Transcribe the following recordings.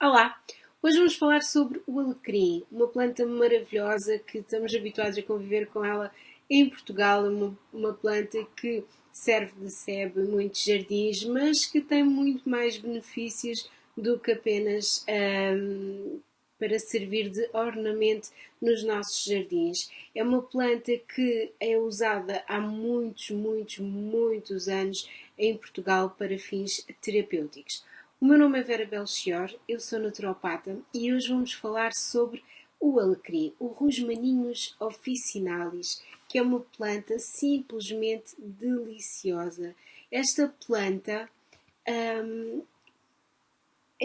Olá! Hoje vamos falar sobre o alecrim, uma planta maravilhosa que estamos habituados a conviver com ela em Portugal, uma planta que serve de sebe em muitos jardins, mas que tem muito mais benefícios do que apenas para servir de ornamento nos nossos jardins. É uma planta que é usada há muitos anos em Portugal para fins terapêuticos. O meu nome é Vera Belchior, eu sou naturopata e hoje vamos falar sobre o alecrim, o Rosmaninhos officinalis, que é uma planta simplesmente deliciosa. Esta planta é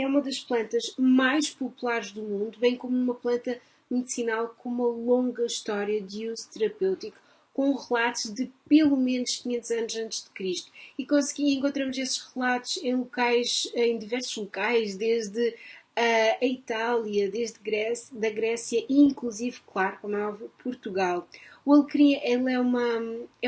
uma das plantas mais populares do mundo, bem como uma planta medicinal com uma longa história de uso terapêutico, com relatos de pelo menos 500 anos antes de Cristo. E encontramos esses relatos em diversos locais, desde a Itália, desde da Grécia e inclusive, claro, como é óbvio, Portugal. O alecrim é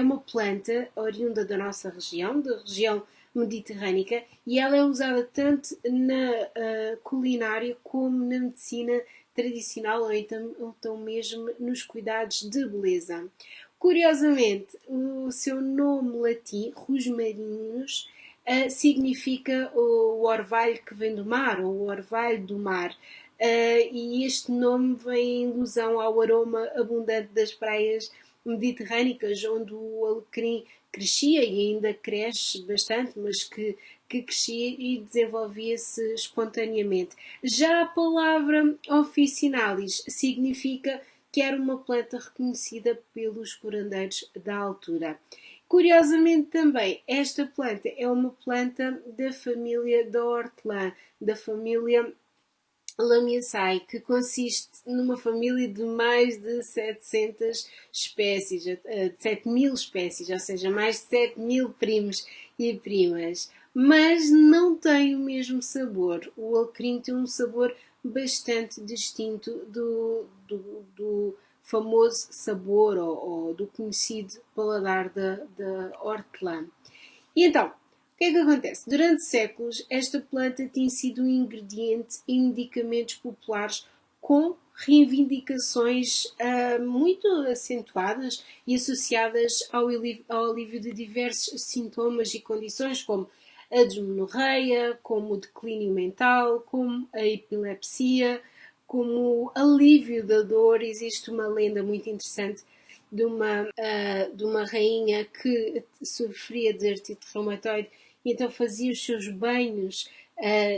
uma planta oriunda da nossa região, da região mediterrânica, e ela é usada tanto na culinária como na medicina tradicional ou então mesmo nos cuidados de beleza. Curiosamente, o seu nome latim, rosmarinhos, significa o orvalho que vem do mar, ou o orvalho do mar. E este nome vem em alusão ao aroma abundante das praias mediterrânicas, onde o alecrim crescia e ainda cresce bastante, mas que crescia e desenvolvia-se espontaneamente. Já a palavra officinalis significa que era uma planta reconhecida pelos curandeiros da altura. Curiosamente também, esta planta é uma planta da família da hortelã, da família Lamiaceae, que consiste numa família de mais de 700 espécies, de 7.000 espécies, ou seja, mais de 7.000 primos e primas. Mas não tem o mesmo sabor. O alecrim tem um sabor bastante distinto do famoso sabor ou do conhecido paladar da hortelã. E então, o que é que acontece? Durante séculos, esta planta tem sido um ingrediente em medicamentos populares com reivindicações muito acentuadas e associadas ao alívio de diversos sintomas e condições, como a desmenorreia, como o declínio mental, como a epilepsia, como alívio da dor. Existe uma lenda muito interessante de uma rainha que sofria de artrite reumatoide e então fazia os seus banhos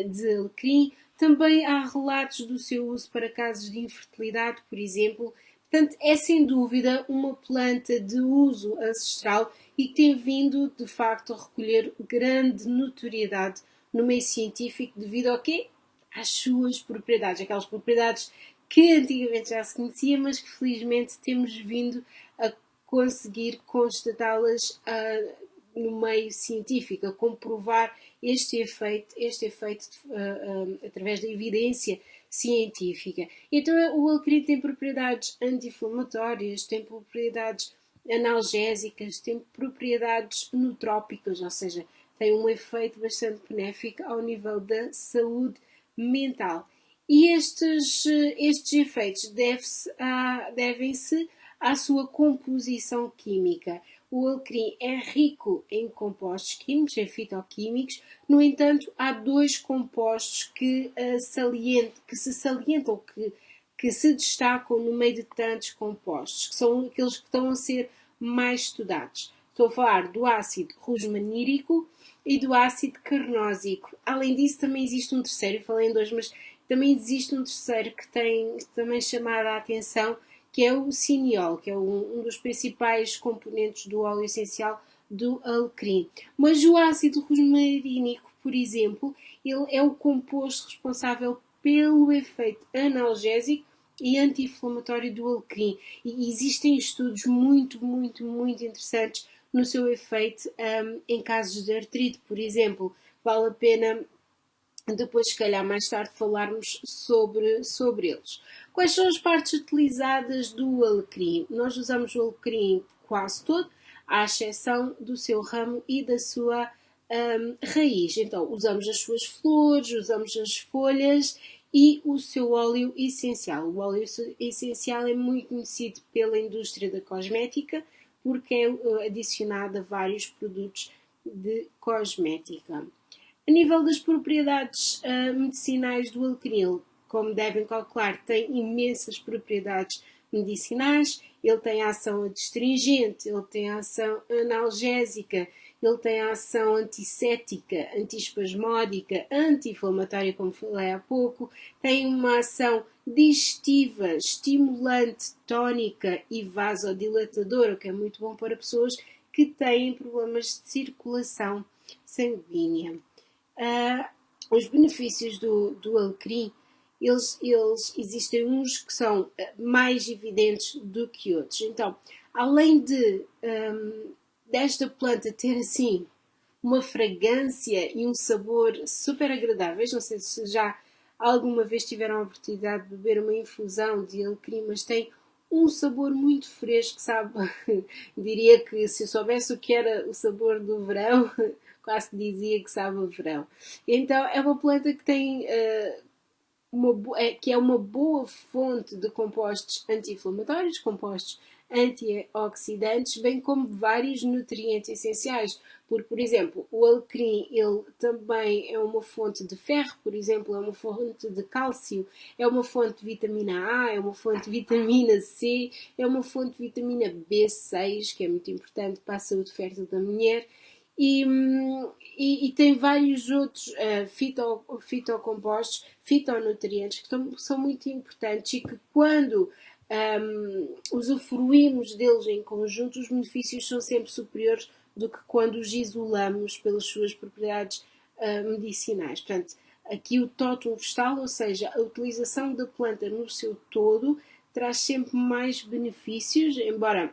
de alecrim. Também há relatos do seu uso para casos de infertilidade, por exemplo. Portanto, é sem dúvida uma planta de uso ancestral e que tem vindo, de facto, a recolher grande notoriedade no meio científico devido ao quê? Às suas propriedades, aquelas propriedades que antigamente já se conhecia, mas que felizmente temos vindo a conseguir constatá-las no meio científico, a comprovar este efeito através da evidência científica. Então o alecrim tem propriedades anti-inflamatórias, tem propriedades analgésicas, tem propriedades nootrópicas, ou seja, tem um efeito bastante benéfico ao nível da saúde mental. E estes efeitos devem-se à sua composição química. O alecrim é rico em compostos químicos, em fitoquímicos. No entanto, há dois compostos que se salientam, que se destacam no meio de tantos compostos, que são aqueles que estão a ser mais estudados. Estou a falar do ácido rosmanírico e do ácido carnósico. Além disso, também existe um terceiro, eu falei em dois, mas também existe um terceiro que tem também chamado a atenção, que é o cineol, que é um dos principais componentes do óleo essencial do alecrim. Mas o ácido rosmarínico, por exemplo, ele é o composto responsável pelo efeito analgésico e anti-inflamatório do alecrim. E existem estudos muito interessantes no seu efeito em casos de artrite, por exemplo. Vale a pena depois, se calhar, mais tarde falarmos sobre eles. Quais são as partes utilizadas do alecrim? Nós usamos o alecrim quase todo, à exceção do seu ramo e da sua raiz. Então, usamos as suas flores, usamos as folhas e o seu óleo essencial. O óleo essencial é muito conhecido pela indústria da cosmética porque é adicionado a vários produtos de cosmética. A nível das propriedades medicinais do alecrim, como devem calcular, tem imensas propriedades medicinais. Ele tem ação adstringente, ele tem ação analgésica, ele tem ação antisséptica, antiespasmódica, anti-inflamatória, como falei há pouco, tem uma ação digestiva, estimulante, tónica e vasodilatadora, que é muito bom para pessoas que têm problemas de circulação sanguínea. Os benefícios do alecrim, eles existem uns que são mais evidentes do que outros. Então, além desta planta ter assim uma fragrância e um sabor super agradáveis, não sei se já alguma vez tiveram a oportunidade de beber uma infusão de alecrim, mas tem um sabor muito fresco, sabe? Diria que se eu soubesse o que era o sabor do verão, quase dizia que sabe a verão. Então é uma planta que tem que é uma boa fonte de compostos anti-inflamatórios, compostos antioxidantes, bem como vários nutrientes essenciais. Porque, por exemplo, o alecrim ele também é uma fonte de ferro, por exemplo, é uma fonte de cálcio, é uma fonte de vitamina A, é uma fonte de vitamina C, é uma fonte de vitamina B6, que é muito importante para a saúde fértil da mulher. E tem vários outros fitocompostos, fitonutrientes que são muito importantes e que quando usufruímos deles em conjunto, os benefícios são sempre superiores do que quando os isolamos pelas suas propriedades medicinais. Portanto, aqui o tótum vegetal, ou seja, a utilização da planta no seu todo, traz sempre mais benefícios, embora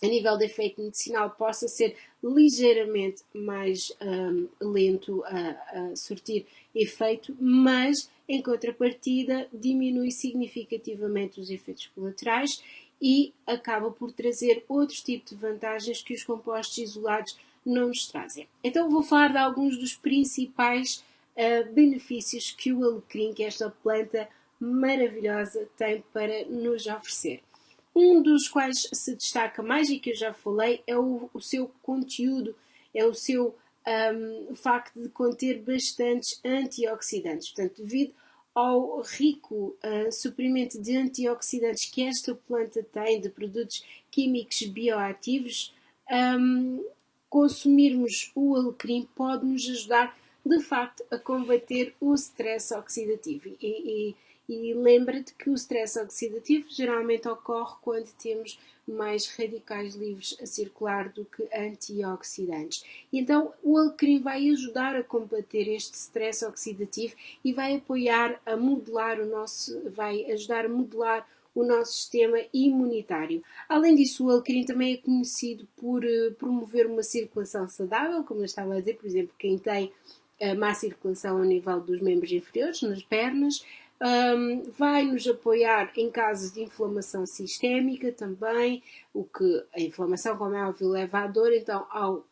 a nível de efeito medicinal possa ser ligeiramente mais lento a surtir efeito, mas em contrapartida diminui significativamente os efeitos colaterais e acaba por trazer outro tipo de vantagens que os compostos isolados não nos trazem. Então vou falar de alguns dos principais benefícios que o alecrim, que é esta planta maravilhosa, tem para nos oferecer. Um dos quais se destaca mais e que eu já falei é o seu conteúdo, é o seu facto de conter bastantes antioxidantes. Portanto, devido ao rico suprimento de antioxidantes que esta planta tem, de produtos químicos bioativos, consumirmos o alecrim pode nos ajudar de facto a combater o stress oxidativo. E lembra-te que o stress oxidativo geralmente ocorre quando temos mais radicais livres a circular do que antioxidantes. Então, o alecrim vai ajudar a combater este stress oxidativo e vai apoiar a modelar vai ajudar a modelar o nosso sistema imunitário. Além disso, o alecrim também é conhecido por promover uma circulação saudável, como eu estava a dizer, por exemplo, quem tem má circulação ao nível dos membros inferiores, nas pernas, vai nos apoiar em casos de inflamação sistémica também, o que a inflamação, como é óbvio, leva à dor, então ao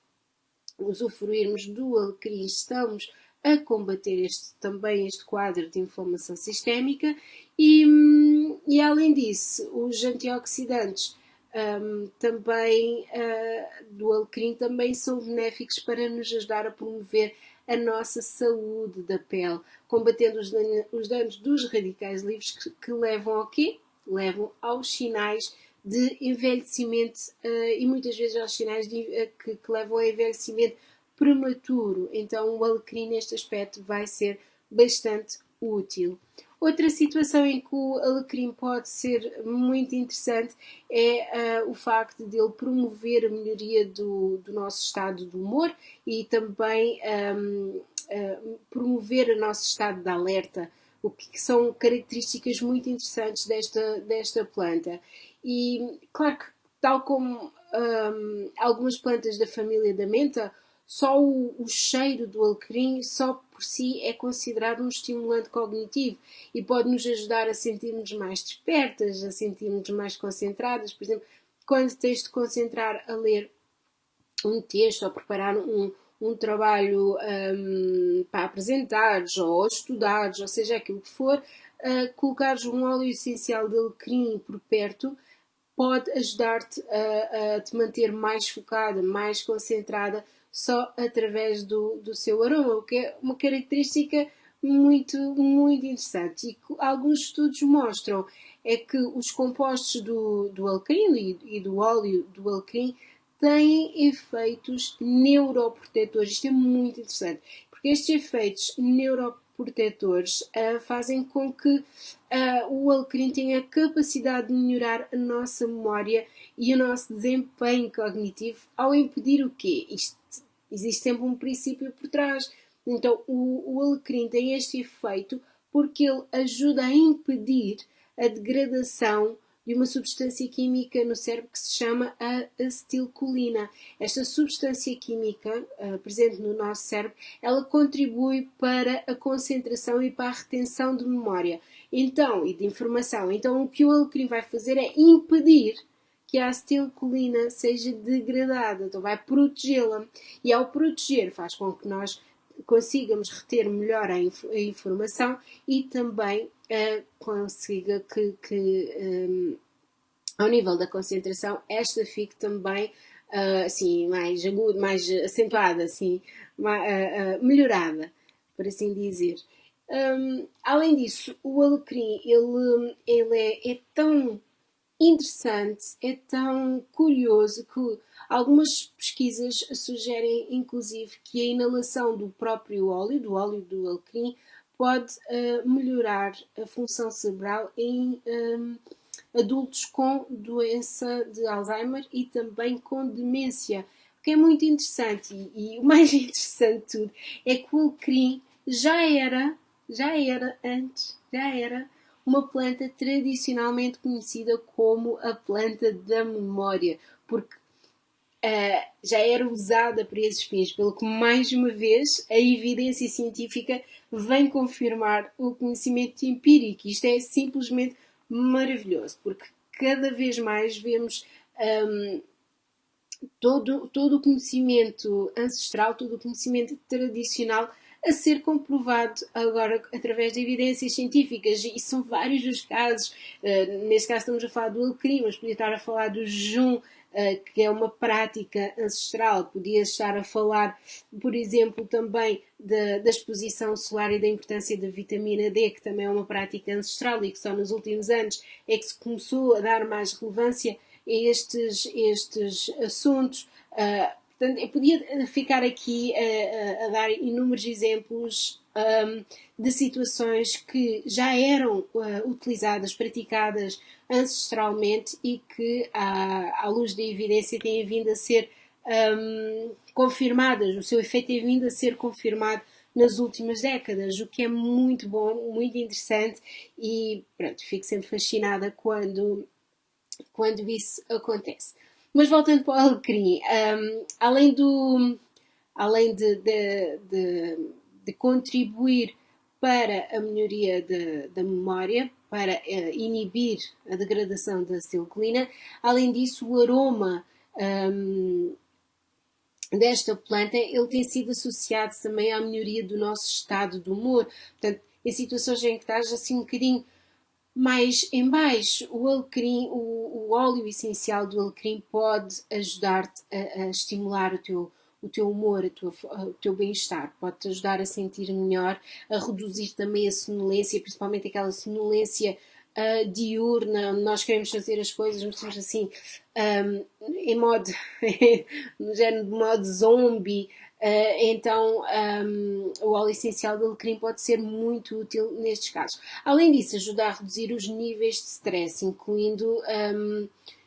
usufruirmos do alecrim estamos a combater também este quadro de inflamação sistémica e além disso, os antioxidantes também do alecrim também são benéficos para nos ajudar a promover a nossa saúde da pele, combatendo os danos dos radicais livres que levam ao quê? Levam aos sinais de envelhecimento e muitas vezes aos sinais que levam a envelhecimento prematuro. Então o alecrim neste aspecto vai ser bastante útil. Outra situação em que o alecrim pode ser muito interessante é o facto de ele promover a melhoria do nosso estado de humor e também promover o nosso estado de alerta, o que são características muito interessantes desta planta. E claro que, tal como algumas plantas da família da menta, só o cheiro do alecrim, só por si, é considerado um estimulante cognitivo e pode nos ajudar a sentirmos mais despertas, a sentirmos mais concentradas. Por exemplo, quando tens de concentrar a ler um texto ou preparar um trabalho para apresentares ou estudares, ou seja, aquilo que for, colocares um óleo essencial de alecrim por perto pode ajudar-te a te manter mais focada, mais concentrada, só através do seu aroma, o que é uma característica muito interessante. E alguns estudos mostram é que os compostos do alecrim e do óleo do alecrim têm efeitos neuroprotetores. Isto é muito interessante, porque estes efeitos neuroprotetores fazem com que o alecrim tenha a capacidade de melhorar a nossa memória e o nosso desempenho cognitivo ao impedir o quê? Existe sempre um princípio por trás. Então, o alecrim tem este efeito porque ele ajuda a impedir a degradação de uma substância química no cérebro que se chama a acetilcolina. Esta substância química presente no nosso cérebro, ela contribui para a concentração e para a retenção de memória e de informação. Então, o que o alecrim vai fazer é impedir que a acetilcolina seja degradada, então vai protegê-la. E ao proteger faz com que nós consigamos reter melhor a informação e também consiga que ao nível da concentração esta fique também assim, mais aguda, mais acentuada, assim, melhorada, por assim dizer. Além disso, o alecrim ele é tão interessante, é tão curioso que algumas pesquisas sugerem, inclusive, que a inalação do próprio óleo, do óleo do alecrim, pode melhorar a função cerebral em adultos com doença de Alzheimer e também com demência, o que é muito interessante. E o mais interessante de tudo é que o alecrim já era uma planta tradicionalmente conhecida como a planta da memória, porque já era usada para esses fins, pelo que mais uma vez a evidência científica vem confirmar o conhecimento empírico. Isto é simplesmente maravilhoso, porque cada vez mais vemos todo o conhecimento ancestral, todo o conhecimento tradicional a ser comprovado agora através de evidências científicas, e são vários os casos. Neste caso estamos a falar do alecrim, mas podia estar a falar do jejum, que é uma prática ancestral. Podia estar a falar, por exemplo, também da exposição solar e da importância da vitamina D, que também é uma prática ancestral e que só nos últimos anos é que se começou a dar mais relevância a estes assuntos. Portanto, eu podia ficar aqui a dar inúmeros exemplos de situações que já eram utilizadas, praticadas ancestralmente e que, à luz da evidência, têm vindo a ser confirmadas. O seu efeito tem vindo a ser confirmado nas últimas décadas, o que é muito bom, muito interessante, e pronto, fico sempre fascinada quando isso acontece. Mas voltando para o alecrim, além de contribuir para a melhoria da memória, para inibir a degradação da acetilcolina, além disso, o aroma desta planta ele tem sido associado também à melhoria do nosso estado de humor. Portanto, em situações em que estás assim um bocadinho mais em baixo, o alecrim, o óleo essencial do alecrim pode ajudar-te a estimular o teu humor, o teu bem-estar, pode-te ajudar a sentir melhor, a reduzir também a sonolência, principalmente aquela sonolência diurna, onde nós queremos fazer as coisas, mas estamos assim em modo, no género de modo zombie. Então o óleo essencial do alecrim pode ser muito útil nestes casos. Além disso, ajuda a reduzir os níveis de stress,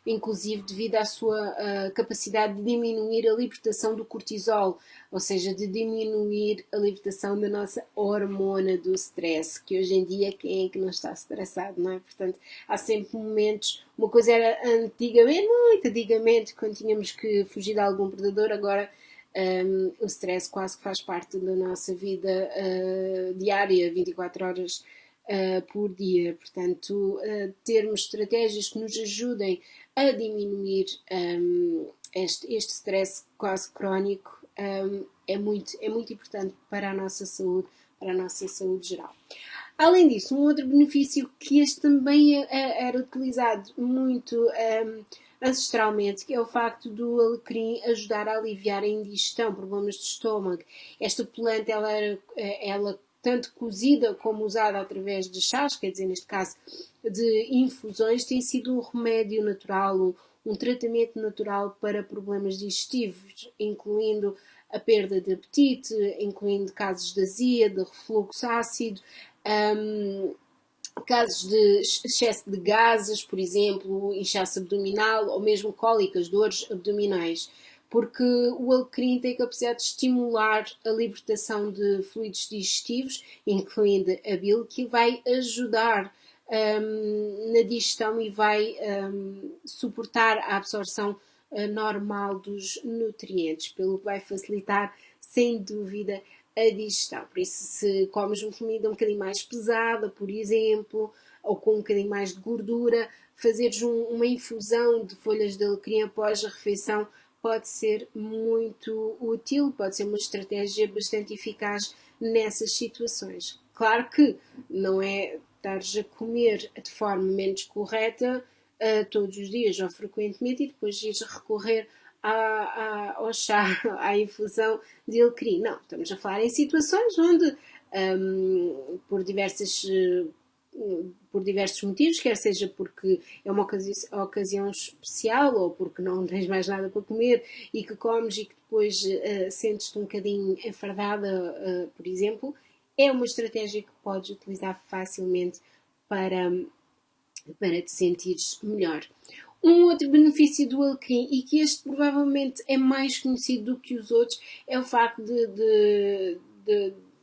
inclusive devido à sua capacidade de diminuir a libertação do cortisol, ou seja, de diminuir a libertação da nossa hormona do stress, que hoje em dia quem é que não está estressado, não é? Portanto, há sempre momentos, uma coisa era antigamente, muito antigamente, quando tínhamos que fugir de algum predador, agora o stress quase que faz parte da nossa vida diária, 24 horas por dia. Portanto, termos estratégias que nos ajudem a diminuir este stress quase crónico é muito importante para a nossa saúde geral. Além disso, um outro benefício que este também era utilizado muito ancestralmente, que é o facto do alecrim ajudar a aliviar a indigestão, problemas de estômago. Esta planta, ela tanto cozida como usada através de chás, quer dizer, neste caso de infusões, tem sido um remédio natural, um tratamento natural para problemas digestivos, incluindo a perda de apetite, incluindo casos de azia, de refluxo ácido, casos de excesso de gases, por exemplo, inchaço abdominal ou mesmo cólicas, dores abdominais, porque o alecrim tem a capacidade de estimular a libertação de fluidos digestivos, incluindo a bile, que vai ajudar na digestão e vai suportar a absorção normal dos nutrientes, pelo que vai facilitar, sem dúvida, a digestão. Por isso, se comes uma comida um bocadinho mais pesada, por exemplo, ou com um bocadinho mais de gordura, fazeres uma infusão de folhas de alecrim após a refeição pode ser muito útil, pode ser uma estratégia bastante eficaz nessas situações. Claro que não é estares a comer de forma menos correta todos os dias ou frequentemente e depois ires recorrer ao chá, à infusão de alecrim. Não, estamos a falar em situações onde, por diversos motivos, quer seja porque é uma ocasião especial ou porque não tens mais nada para comer e que comes e que depois sentes-te um bocadinho enfardada, por exemplo, é uma estratégia que podes utilizar facilmente para te sentires melhor. Um outro benefício do alecrim, e que este provavelmente é mais conhecido do que os outros, é o facto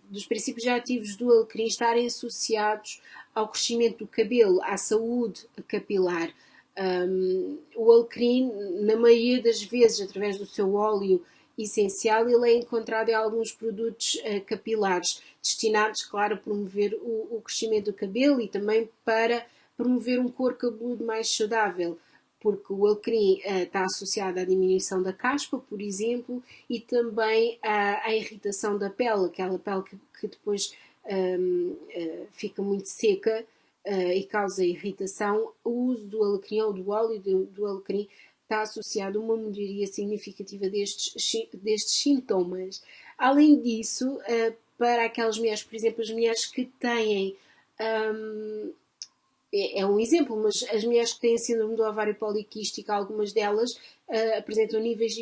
dos princípios ativos do alecrim estarem associados ao crescimento do cabelo, à saúde capilar. O alecrim, na maioria das vezes, através do seu óleo essencial, ele é encontrado em alguns produtos capilares, destinados, claro, a promover o crescimento do cabelo e também para promover um couro cabeludo mais saudável, porque o alecrim está associado à diminuição da caspa, por exemplo, e também à irritação da pele, aquela pele que depois fica muito seca e causa irritação. O uso do alecrim ou do óleo do alecrim está associado a uma melhoria significativa destes sintomas. Além disso, para aquelas mulheres, por exemplo, as mulheres que têm é um exemplo, mas as mulheres que têm síndrome do ovário poliquístico, algumas delas apresentam níveis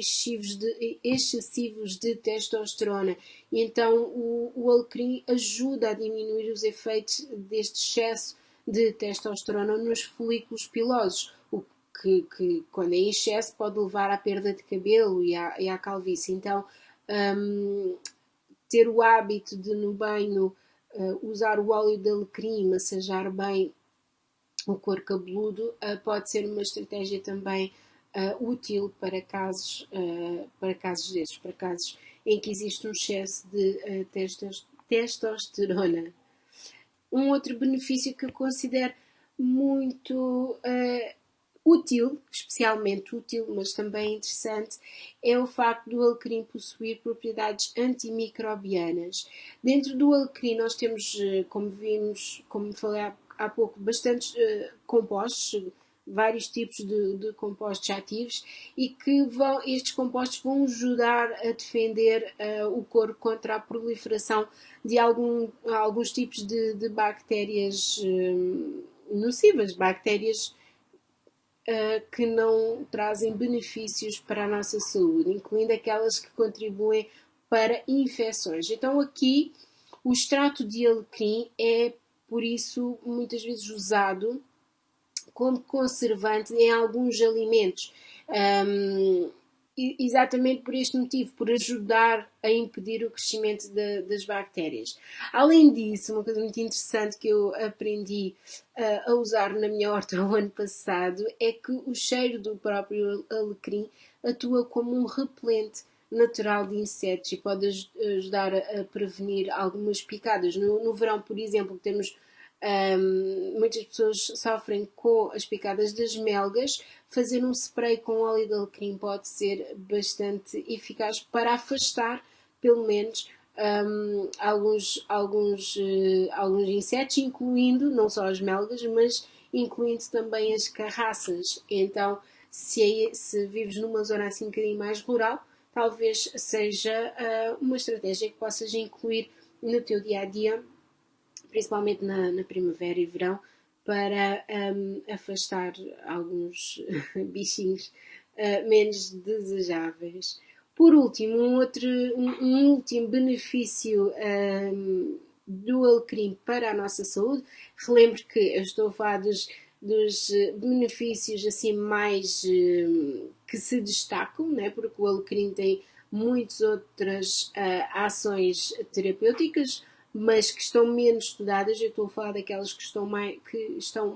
excessivos de testosterona. E então o alecrim ajuda a diminuir os efeitos deste excesso de testosterona nos folículos pilosos, o que quando é em excesso pode levar à perda de cabelo e à calvície. Então ter o hábito de no banho usar o óleo de alecrim, massajar bem o couro cabeludo, pode ser uma estratégia também útil para casos destes, para casos em que existe um excesso de testosterona. Um outro benefício que eu considero muito útil, especialmente útil, mas também interessante, é o facto do alecrim possuir propriedades antimicrobianas. Dentro do alecrim nós temos, como falei há pouco, bastantes compostos, vários tipos de compostos ativos e que estes compostos vão ajudar a defender o corpo contra a proliferação de alguns tipos de bactérias nocivas, bactérias que não trazem benefícios para a nossa saúde, incluindo aquelas que contribuem para infecções. Então aqui o extrato de alecrim é, por isso, muitas vezes usado como conservante em alguns alimentos. Exatamente por este motivo, por ajudar a impedir o crescimento das bactérias. Além disso, uma coisa muito interessante que eu aprendi a usar na minha horta o ano passado é que o cheiro do próprio alecrim atua como um repelente natural de insetos e pode ajudar a prevenir algumas picadas. No verão, por exemplo, temos muitas pessoas sofrem com as picadas das melgas. Fazer um spray com óleo de alecrim pode ser bastante eficaz para afastar pelo menos alguns insetos, incluindo não só as melgas, mas incluindo também as carraças. Então, se vives numa zona assim um bocadinho mais rural, talvez seja uma estratégia que possas incluir no teu dia a dia, principalmente na primavera e verão, para afastar alguns bichinhos menos desejáveis. Por último, um último benefício do alecrim para a nossa saúde. Relembro que eu estou a falar dos benefícios assim mais que se destacam, né? Porque o alecrim tem muitas outras ações terapêuticas, mas que estão menos estudadas. Eu estou a falar daquelas que estão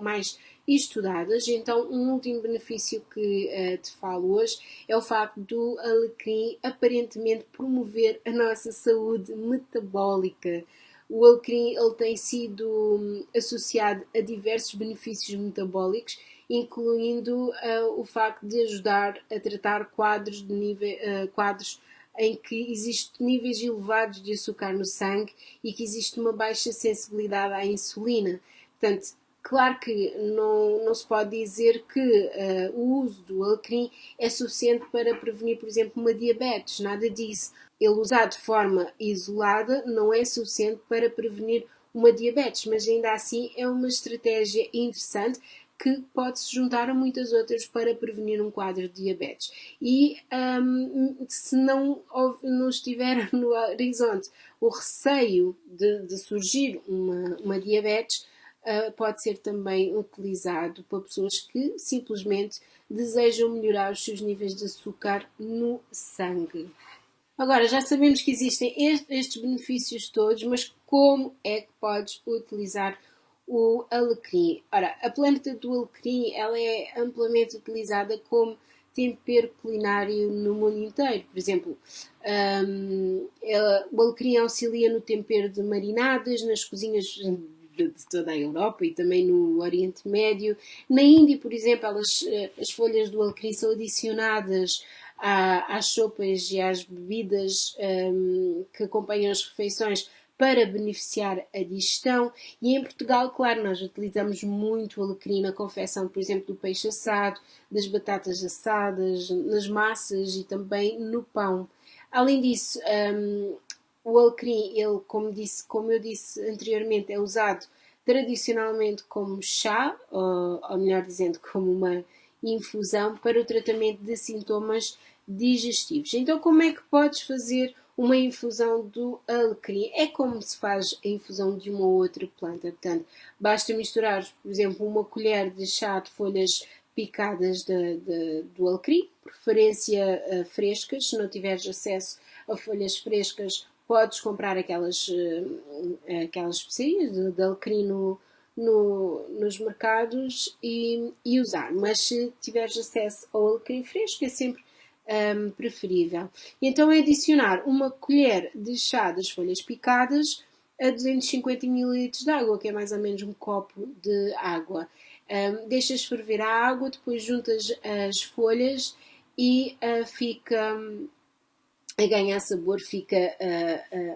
mais estudadas. Então, um último benefício que te falo hoje é o facto do alecrim aparentemente promover a nossa saúde metabólica. O alecrim ele tem sido associado a diversos benefícios metabólicos, incluindo o facto de ajudar a tratar quadros em que existem níveis elevados de açúcar no sangue e que existe uma baixa sensibilidade à insulina. Portanto, claro que não se pode dizer que o uso do alecrim é suficiente para prevenir, por exemplo, uma diabetes, nada disso. Ele usado de forma isolada não é suficiente para prevenir uma diabetes, mas ainda assim é uma estratégia interessante que pode-se juntar a muitas outras para prevenir um quadro de diabetes. E se não estiver no horizonte o receio de surgir uma diabetes, pode ser também utilizado por pessoas que simplesmente desejam melhorar os seus níveis de açúcar no sangue. Agora, já sabemos que existem estes benefícios todos, mas como é que podes utilizar o alecrim? Ora, a planta do alecrim ela é amplamente utilizada como tempero culinário no mundo inteiro. Por exemplo, o alecrim auxilia no tempero de marinadas, nas cozinhas de toda a Europa e também no Oriente Médio. Na Índia, por exemplo, as folhas do alecrim são adicionadas às sopas e às bebidas que acompanham as refeições para beneficiar a digestão. E em Portugal, claro, nós utilizamos muito o alecrim na confecção, por exemplo, do peixe assado, das batatas assadas, nas massas e também no pão. Além disso, o alecrim, ele, como eu disse anteriormente, é usado tradicionalmente como chá, ou melhor dizendo, como uma infusão para o tratamento de sintomas digestivos. Então, como é que podes fazer uma infusão do alecrim? É como se faz a infusão de uma outra planta. Portanto, basta misturar, por exemplo, uma colher de chá de folhas picadas do alecrim, preferência frescas. Se não tiveres acesso a folhas frescas, podes comprar aquelas especiarias de alecrim nos mercados e usar. Mas se tiveres acesso ao alecrim fresco, é sempre preferível. Então é adicionar uma colher de chá das folhas picadas a 250 ml de água, que é mais ou menos um copo de água. Deixas ferver a água, depois juntas as folhas e fica a ganhar sabor, fica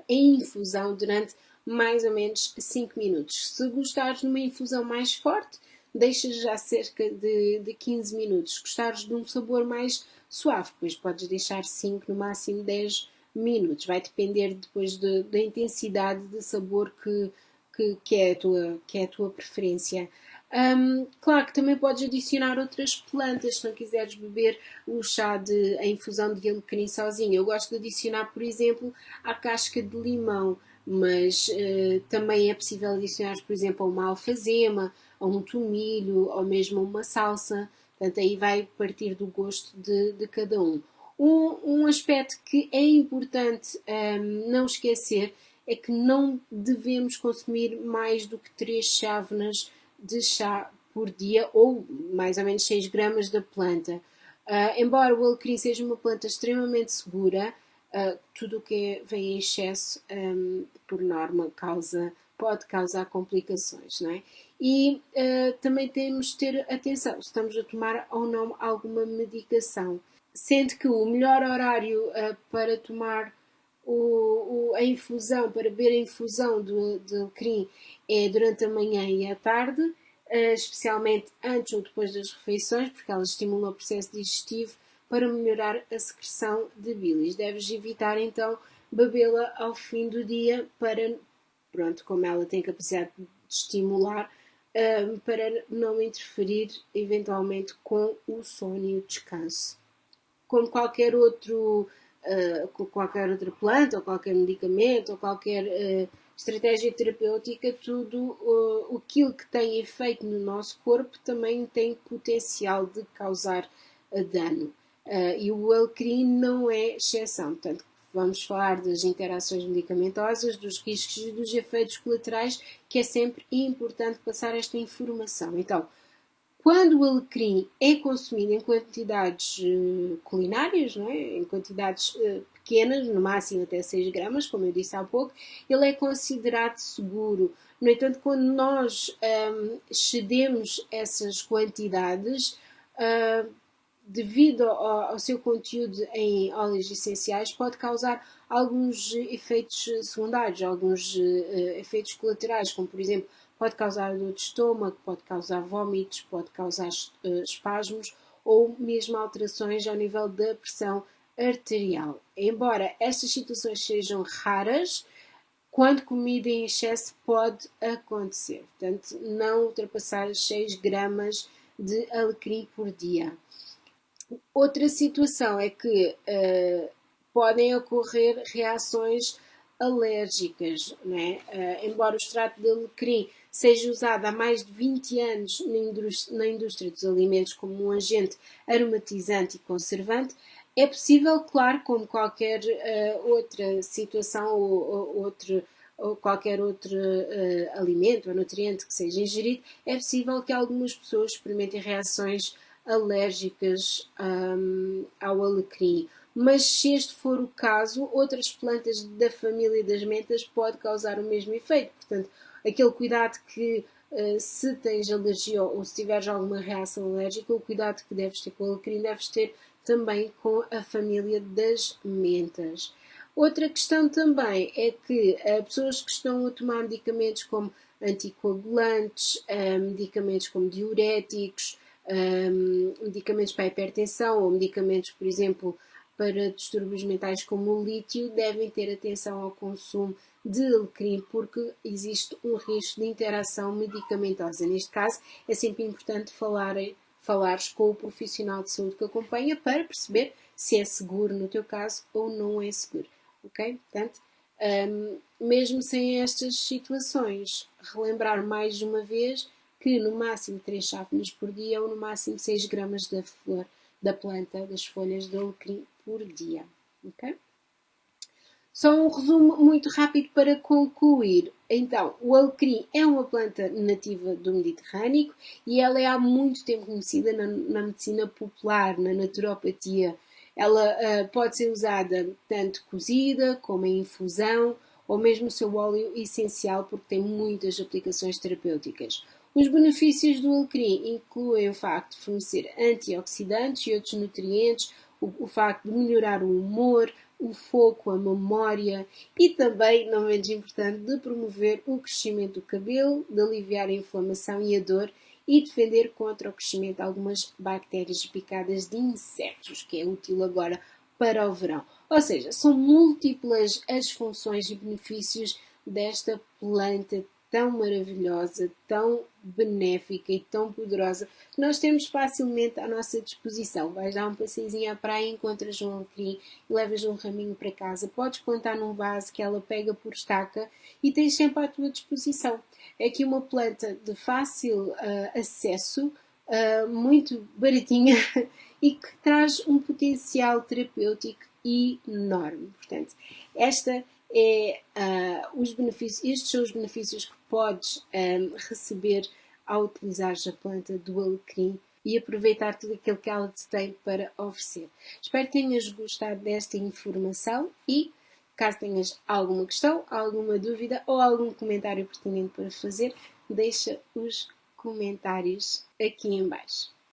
em infusão durante mais ou menos 5 minutos. Se gostares de uma infusão mais forte, deixas já cerca de 15 minutos. Se gostares de um sabor mais suave, depois podes deixar 5, no máximo 10 minutos. Vai depender depois da intensidade de sabor que é a tua preferência. Claro que também podes adicionar outras plantas se não quiseres beber a infusão de alecrim sozinho. Eu gosto de adicionar, por exemplo, a casca de limão, mas também é possível adicionar, por exemplo, a uma alfazema, a um tomilho ou mesmo a uma salsa. Portanto, aí vai partir do gosto de cada um. Um aspecto que é importante não esquecer é que não devemos consumir mais do que 3 chávenas de chá por dia ou mais ou menos 6 gramas da planta. Embora o alecrim seja uma planta extremamente segura, tudo o que vem em excesso, por norma, pode causar complicações, não é? E também temos de ter atenção se estamos a tomar ou não alguma medicação. Sendo que o melhor horário para tomar A infusão, para beber a infusão de alecrim é durante a manhã e a tarde, especialmente antes ou depois das refeições, porque elas estimulam o processo digestivo para melhorar a secreção de bilis. Deves evitar então bebê-la ao fim do dia para, pronto, como ela tem capacidade de estimular, para não interferir eventualmente com o sono e o descanso. Como qualquer outra planta, ou qualquer medicamento, ou qualquer estratégia terapêutica, tudo aquilo que tem efeito no nosso corpo também tem potencial de causar dano. E o alecrim não é exceção. Portanto, vamos falar das interações medicamentosas, dos riscos e dos efeitos colaterais, que é sempre importante passar esta informação. Então, quando o alecrim é consumido em quantidades culinárias, não é? Em quantidades pequenas, no máximo até 6 gramas, como eu disse há pouco, ele é considerado seguro. No entanto, quando nós excedemos essas quantidades, devido ao seu conteúdo em óleos essenciais, pode causar alguns efeitos secundários, alguns efeitos colaterais, como por exemplo, pode causar dor de estômago, pode causar vômitos, pode causar espasmos ou mesmo alterações ao nível da pressão arterial. Embora estas situações sejam raras, quando comida em excesso pode acontecer. Portanto, não ultrapassar as 6 gramas de alecrim por dia. Outra situação é que podem ocorrer reações alérgicas, não é? Embora o extrato de alecrim seja usado há mais de 20 anos na indústria dos alimentos como um agente aromatizante e conservante, é possível, claro, como qualquer outra situação ou qualquer outro alimento ou nutriente que seja ingerido, é possível que algumas pessoas experimentem reações alérgicas ao alecrim. Mas se este for o caso, outras plantas da família das mentas pode causar o mesmo efeito. Portanto, aquele cuidado que se tens alergia ou se tiveres alguma reação alérgica, o cuidado que deves ter com o alecrim deves ter também com a família das mentas. Outra questão também é que pessoas que estão a tomar medicamentos como anticoagulantes, medicamentos como diuréticos, medicamentos para a hipertensão ou medicamentos, por exemplo, para distúrbios mentais como o lítio, devem ter atenção ao consumo de alecrim porque existe um risco de interação medicamentosa. Neste caso, é sempre importante falares com o profissional de saúde que acompanha para perceber se é seguro no teu caso ou não é seguro. Ok? Portanto, mesmo sem estas situações, relembrar mais de uma vez que no máximo 3 chávenas por dia ou no máximo 6 gramas da flor da planta, das folhas de alecrim por dia. Okay? Só um resumo muito rápido para concluir. Então, o alecrim é uma planta nativa do Mediterrâneo e ela é há muito tempo conhecida na medicina popular, na naturopatia. Ela pode ser usada tanto cozida como em infusão ou mesmo o seu óleo essencial porque tem muitas aplicações terapêuticas. Os benefícios do alecrim incluem o facto de fornecer antioxidantes e outros nutrientes, o facto de melhorar o humor, o foco, a memória e também, não menos importante, de promover o crescimento do cabelo, de aliviar a inflamação e a dor e defender contra o crescimento de algumas bactérias picadas de insetos, que é útil agora para o verão. Ou seja, são múltiplas as funções e benefícios desta planta tão maravilhosa, tão benéfica e tão poderosa que nós temos facilmente à nossa disposição. Vais dar um passeiozinho à praia, encontras um alecrim e levas um raminho para casa. Podes plantar num vaso que ela pega por estaca e tens sempre à tua disposição. É aqui uma planta de fácil acesso, muito baratinha e que traz um potencial terapêutico enorme. Portanto, estes são os benefícios que podes receber ao utilizar a planta do alecrim e aproveitar tudo aquilo que ela te tem para oferecer. Espero que tenhas gostado desta informação e, caso tenhas alguma questão, alguma dúvida ou algum comentário pertinente para fazer, deixa os comentários aqui em baixo.